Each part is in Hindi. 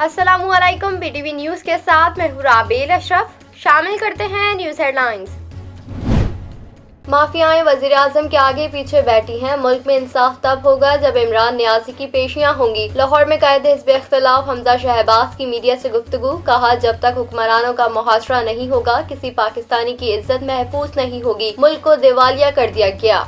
अस्सलामुअलैकुम। बीटीवी न्यूज के साथ मैं हूँ राबेल अशरफ। शामिल करते हैं न्यूज हेडलाइंस। माफियाएं वजीर आजम के आगे पीछे बैठी हैं। मुल्क में इंसाफ तब होगा जब इमरान नियाजी की पेशियां होंगी। लाहौर में कायदे हिज़्ब इख्तिलाफ हमजा शहबाज की मीडिया से गुफ्तगू। कहा, जब तक हुक्मरानों का मुहासरा नहीं होगा किसी पाकिस्तानी की इज्जत महफूज नहीं होगी। मुल्क को दिवालिया कर दिया गया।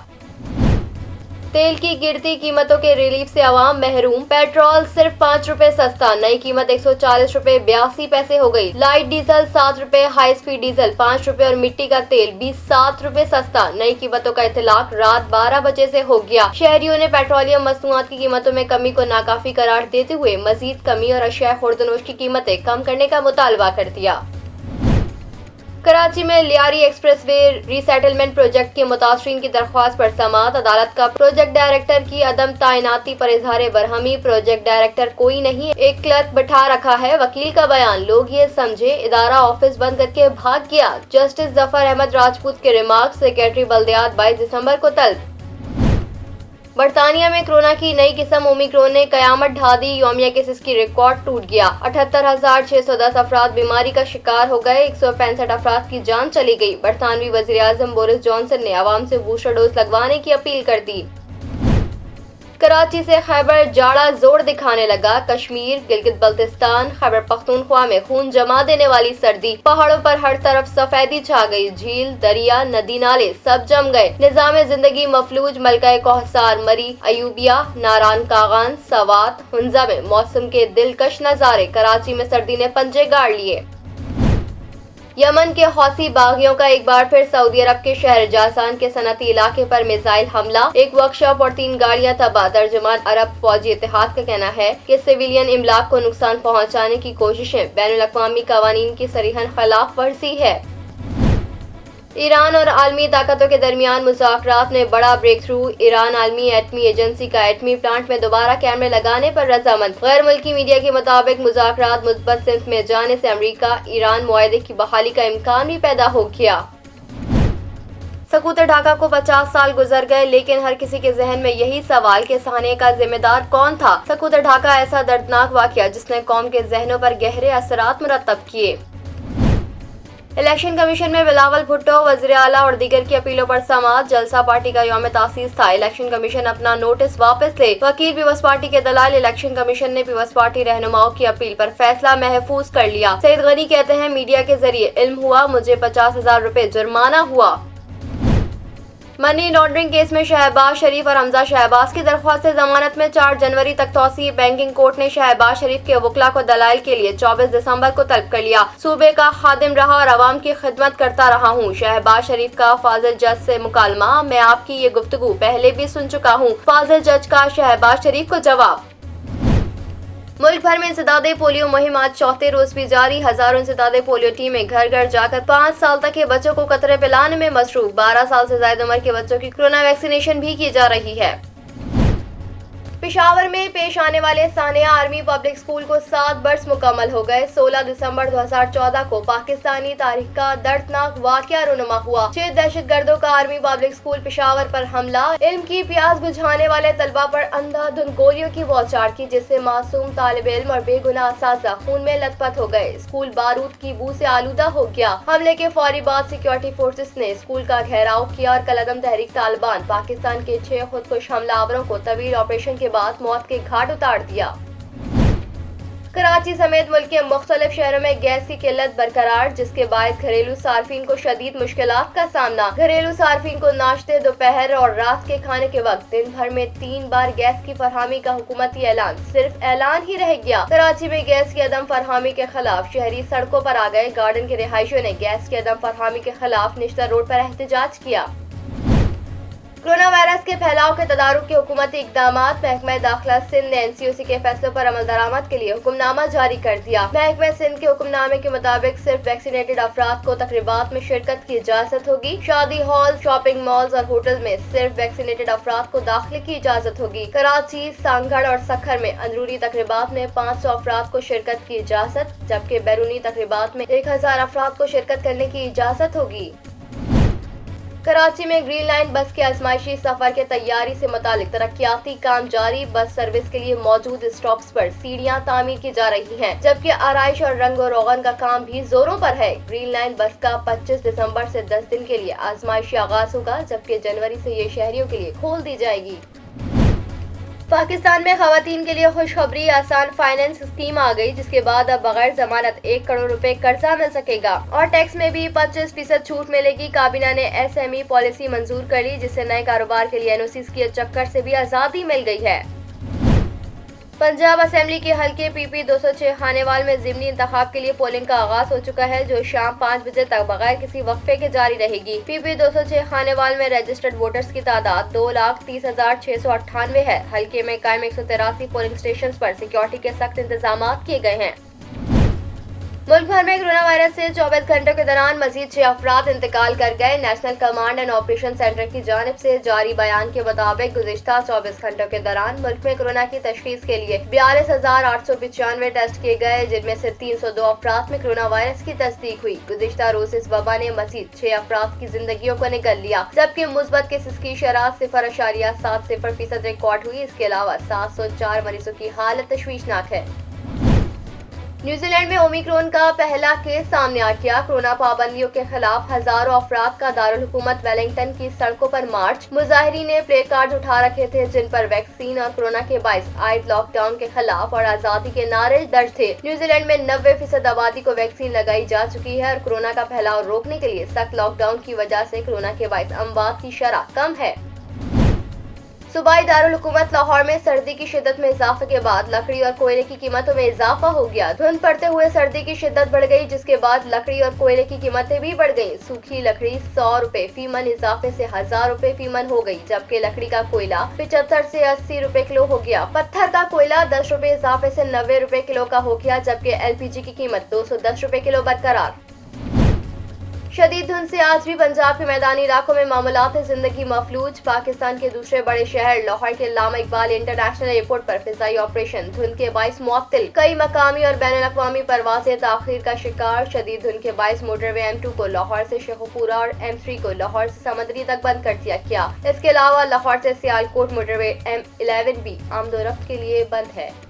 तेल की गिरती कीमतों के रिलीफ से आवाम महरूम। पेट्रोल सिर्फ 5 रुपए सस्ता, नई कीमत 140 रुपए 82 पैसे हो गई। लाइट डीजल 7 रुपए, हाई स्पीड डीजल 5 रुपए और मिट्टी का तेल भी 7 रुपए सस्ता। नई कीमतों का इतलाक रात 12 बजे से हो गया। शहरियों ने पेट्रोलियम मसनूआत की कीमतों में कमी को नाकाफी करार देते हुए मजीद कमी और अशिया खुर्दनोश की कीमतें कम करने का मुतालबा कर दिया। कराची में लियारी एक्सप्रेसवे रीसेटलमेंट प्रोजेक्ट के मुतासरीन की दरख्वास्त पर समाअत। अदालत का प्रोजेक्ट डायरेक्टर की अदम तैनाती पर इजहार बरहमी। प्रोजेक्ट डायरेक्टर कोई नहीं, एक क्लर्क बैठा रखा है। वकील का बयान, लोग ये समझे इदारा ऑफिस बंद करके भाग गया। जस्टिस जफर अहमद राजपूत के रिमार्क, सेक्रेटरी बल्दियात 22 दिसंबर को तलब। बरतानिया में कोरोना की नई किस्म ओमिक्रॉन ने कयामत ढा दी। यौमिया केसेस की रिकॉर्ड टूट गया। 78,610 अफराद बीमारी का शिकार हो गए। 165 अफराद की जान चली गई। बरतानवी वजीर आजम बोरिस जॉनसन ने आवाम से बूस्टर डोज लगवाने की अपील कर दी। कराची से खैबर जाड़ा जोर दिखाने लगा। कश्मीर, गिलगित बल्तिस्तान, खैबर पख्तूनख्वा में खून जमा देने वाली सर्दी। पहाड़ों पर हर तरफ सफेदी छा गई। झील, दरिया, नदी नाले सब जम गए। निजाम जिंदगी मफलूज। मलका कोहसार, मरी, अयूबिया, नारान कागान, सवात, हुंजा में मौसम के दिलकश नजारे। कराची में सर्दी ने पंजे गाड़ लिए। यमन के हौसी बागियों का एक बार फिर सऊदी अरब के शहर जासान के सनती इलाके पर मिसाइल हमला। एक वर्कशॉप और 3 गाड़ियां तबाह। तर्जुमान अरब फौजी इत्तेहाद का कहना है कि सिविलियन इमलाक को नुकसान पहुंचाने की कोशिशें बैनुल अक़वामी कवानीन की सरीहन खिलाफ वर्जी है। ईरान और आलमी ताकतों के दरमियान मुज़ाकरात में बड़ा ब्रेक थ्रू। ईरान आलमी एटमी एजेंसी का एटमी प्लांट में दोबारा कैमरे लगाने पर रजामंद। गैर मुल्की मीडिया के मुताबिक मुज़ाकरात मुस्बत सिमत में जाने से अमरीका ईरान मुआहदे की बहाली का इम्कान भी पैदा हो गया। सकूत ढाका को 50 साल गुजर गए, लेकिन हर किसी के जहन में यही सवाल कि साने का जिम्मेदार कौन था। सकूत ढाका ऐसा दर्दनाक वाकया जिसने कौम के जहनों पर गहरे असरात मुरतब किए। इलेक्शन कमीशन में बिलावल भुट्टो, वज़ीर आला और दीगर की अपीलों पर समाअत। जलसा पार्टी का यौम तासीस था। इलेक्शन कमीशन अपना नोटिस वापस ले। वकील पीपल्स पार्टी के दलाल, इलेक्शन कमीशन ने पीपल्स पार्टी रहनुमाओं की अपील पर फैसला महफूज कर लिया। सईद गनी कहते हैं, मीडिया के जरिए इल्म हुआ, मुझे 50,000 रुपए जुर्माना हुआ। मनी लॉन्ड्रिंग केस में शहबाज शरीफ और हमजा शहबाज की दरख्वास्त से जमानत में 4 जनवरी तक तौसी। बैंकिंग कोर्ट ने शहबाज शरीफ के वकला को दलाइल के लिए 24 दिसंबर को तलब कर लिया। सूबे का खादिम रहा और आवाम की खिदमत करता रहा हूँ। शहबाज शरीफ का फाजिल जज से मुकालमा, मैं आपकी ये गुफ्तगू पहले भी सुन चुका हूँ। फाजिल जज का शहबाज शरीफ को जवाब। मुल्क भर में इंसदादे पोलियो मुहिम आज चौथे रोज भी जारी। हजारों इंसदादे पोलियो टीमें घर घर जाकर 5 साल तक के बच्चों को कतरे पिलाने में मसरूफ। 12 साल से ज्यादा उम्र के बच्चों की कोरोना वैक्सीनेशन भी की जा रही है। पेशावर में पेश आने वाले सानिया आर्मी पब्लिक स्कूल को 7 बरस मुकम्मल हो गए। 16 दिसंबर 2014 को पाकिस्तानी तारीख का दर्दनाक वाकया रुनुमा हुआ। 6 दहशतगर्दों का आर्मी पब्लिक स्कूल पेशावर पर हमला। इल्म की प्यास बुझाने वाले तलबा पर अंधाधुंध गोलियों की बौछार की, जिससे मासूम तालिब इल्म और बेगुनाह असातिज़ा खून में लथपथ हो गए। स्कूल बारूद की बू से आलूदा हो गया। हमले के फौरी बाद सिक्योरिटी फोर्सेस ने स्कूल का घेराव किया और कलअदम तहरीक तालिबान पाकिस्तान के 6 खुदकुश हमलावरों को तवील ऑपरेशन के बाद मौत के घाट उतार दिया। कराची समेत मुल्क के मुख्तलिफ शहरों में गैस की किल्लत बरकरार, जिसके बायस घरेलू सार्फिन को शदीद मुश्किलात का सामना। घरेलू सार्फिन को नाश्ते, दोपहर और रात के खाने के वक्त दिन भर में 3 बार गैस की फरहमी का हुकूमती ऐलान सिर्फ ऐलान ही रह गया। कराची में गैस की अदम फरहमी के खिलाफ शहरी सड़कों पर आ गए। गार्डन के रिहायशियों ने गैस की अदम फरहमी के खिलाफ निश्तर रोड पर एहतजाज किया। कोरोना वायरस के फैलाव के तदारुक के हुकूमती इकदामात। महकमा दाखिला सिंध ने NCOC के फैसलों पर अमल दरामद के लिए हुक्मनामा जारी कर दिया। महकमा सिंध के हुक्मनामे के मुताबिक सिर्फ वैक्सीनेटेड अफराद को तकरीबात में शिरकत की इजाजत होगी। शादी हॉल, शॉपिंग मॉल्स और होटल में सिर्फ वैक्सीनेटेड अफराद को दाखिले की इजाजत होगी। कराची, सांगड़ और सखर में अंदरूनी तकरीबात में 500 अफराद को शिरकत की इजाजत, जबकि बैरूनी तकरीबात में 1000 अफराद को शिरकत करने की इजाजत होगी। कराची में ग्रीन लाइन बस के आजमाइशी सफर के तैयारी से मुतालिक तरक्याती काम जारी। बस सर्विस के लिए मौजूद स्टॉप्स पर सीढ़ियां तामीर की जा रही हैं, जबकि आराइश और रंग और रोगन का काम भी जोरों पर है। ग्रीन लाइन बस का 25 दिसंबर से 10 दिन के लिए आजमाइशी आगाज होगा, जबकि जनवरी से ये शहरियों के लिए खोल दी जाएगी। पाकिस्तान में खवातीन के लिए खुशखबरी, आसान फाइनेंस स्कीम आ गई, जिसके बाद अब बगैर जमानत 1 करोड़ रुपए कर्जा मिल सकेगा और टैक्स में भी 25% छूट मिलेगी। काबीना ने SME पॉलिसी मंजूर कर ली, जिससे नए कारोबार के लिए NOCs के चक्कर से भी आजादी मिल गई है। पंजाब असेंबली के हल्के PP 206 खानेवाल में ज़िमनी इंतखाब के लिए पोलिंग का आगाज हो चुका है, जो शाम 5 बजे तक बगैर किसी वक्फे के जारी रहेगी। PP 206 खानेवाल में रजिस्टर्ड वोटर्स की तादाद 2,30,698 है। हल्के में कायम 183 पोलिंग स्टेशन पर सिक्योरिटी के सख्त इंतजाम किए गए हैं। मुल्क भर में कोरोना वायरस से 24 घंटों के दौरान मजीद 6 अफराद इंतकाल कर गए। National command and operation centre की जानिब से जारी बयान के मुताबिक गुज़िश्ता 24 घंटों के दौरान मुल्क में कोरोना की तशखीस के लिए 42,895 टेस्ट किए गए, जिनमें से 302 अफराद में कोरोना वायरस की तस्दीक हुई। गुज़िश्ता रोज इस वबा ने मजीद 6 अफराद की जिंदगियों को निगल लिया, जबकि मुस्बत केसेस की शरह 0.70% रिकॉर्ड हुई। इसके अलावा 704 मरीजों की हालत तशवीशनाक है। न्यूजीलैंड में ओमिक्रॉन का पहला केस सामने आ गया। कोरोना पाबंदियों के खिलाफ हजारों अफराद का दारुल हुकूमत वेलिंगटन की सड़कों पर मार्च। मुजाहिरीन ने प्ले कार्ड उठा रखे थे, जिन पर वैक्सीन और कोरोना के बाइस आयद लॉकडाउन के खिलाफ और आजादी के नारे दर्ज थे। न्यूजीलैंड में 90% आबादी को वैक्सीन लगाई जा चुकी है और कोरोना का फैलाव रोकने के लिए सख्त लॉकडाउन की वजह से कोरोना के बाइस अमवात की शरह कम है। सूबाई दारुल हुकूमत लाहौर में सर्दी की शिद्दत में इजाफे के बाद लकड़ी और कोयले की कीमतों में इजाफा हो गया। धुंध पड़ते हुए सर्दी की शिद्दत बढ़ गई, जिसके बाद लकड़ी और कोयले की कीमतें भी बढ़ गईं। सूखी लकड़ी 100 रुपए फी मन इजाफे से 1000 रुपए फी मन हो गई, जबकि लकड़ी का कोयला 75 से 80 रुपए किलो हो गया। पत्थर का कोयला 10 रुपए इजाफे से 90 रुपए किलो का हो गया, जबकि LPG की कीमत 210 रुपए किलो बरकरार। शदीद धुंध से आज भी पंजाब के मैदानी इलाकों में मामूलात जिंदगी मफलूज। पाकिस्तान के दूसरे बड़े शहर लाहौर के अल्लामा इकबाल इंटरनेशनल एयरपोर्ट पर फिजाई ऑपरेशन धुंध के बाइस मुअत्तिल। कई मकामी और बैनुल अक़वामी परवाजें ताख़ीर का शिकार। शदीद धुंध के बाइस मोटरवे M2 को लाहौर से शेखुपुरा और M3 को लाहौर से समंदरी तक बंद कर दिया गया। इसके अलावा लाहौर से सियालकोट मोटरवे M11 भी आमदोरफ्त के लिए बंद है।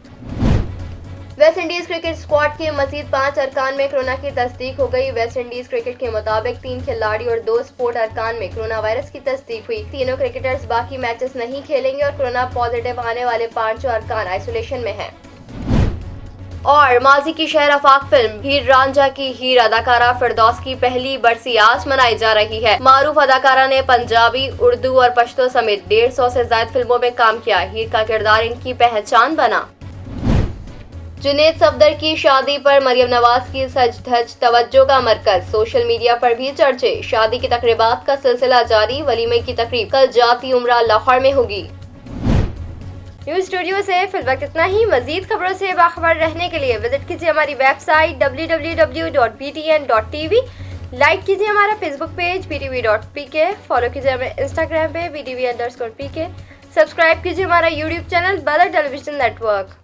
वेस्ट इंडीज क्रिकेट स्क्वाड के मजीद 5 अरकान में कोरोना की तस्दीक हो गई। वेस्ट इंडीज क्रिकेट के मुताबिक 3 खिलाड़ी और 2 स्पोर्ट अरकान में कोरोना वायरस की तस्दीक हुई। तीनों क्रिकेटर्स बाकी मैचेस नहीं खेलेंगे और कोरोना पॉजिटिव आने वाले 5 अरकान आइसोलेशन में हैं। और माजी की शहर आफाक फिल्म हीर रांझा की हीर अदाकारा फिरदौस की पहली बरसी आज मनाई जा रही है। मारूफ अदाकारा ने पंजाबी, उर्दू और पश्तो समेत 150 से ज्यादा फिल्मों में काम किया। हीर का किरदार इनकी पहचान बना। जुनेद सफदर की शादी पर मरियम नवाज की सज धज तवज्जो का मरकज। सोशल मीडिया पर भी चर्चे। शादी की तकरीबात का सिलसिला जारी। वलीमे की तकरीब कल जाती उम्रा लाहौर में होगी। न्यूज़ स्टूडियो से फिलहाल इतना ही। मजीद खबरों से बाखबर रहने के लिए विजिट कीजिए हमारी वेबसाइट www.btn.tv। लाइक कीजिए हमारा फेसबुक पेज btv.pk। फॉलो कीजिए हमें इंस्टाग्राम पे btv_pk। सब्सक्राइब कीजिए हमारा यूट्यूब चैनल बदर टेलीविजन नेटवर्क।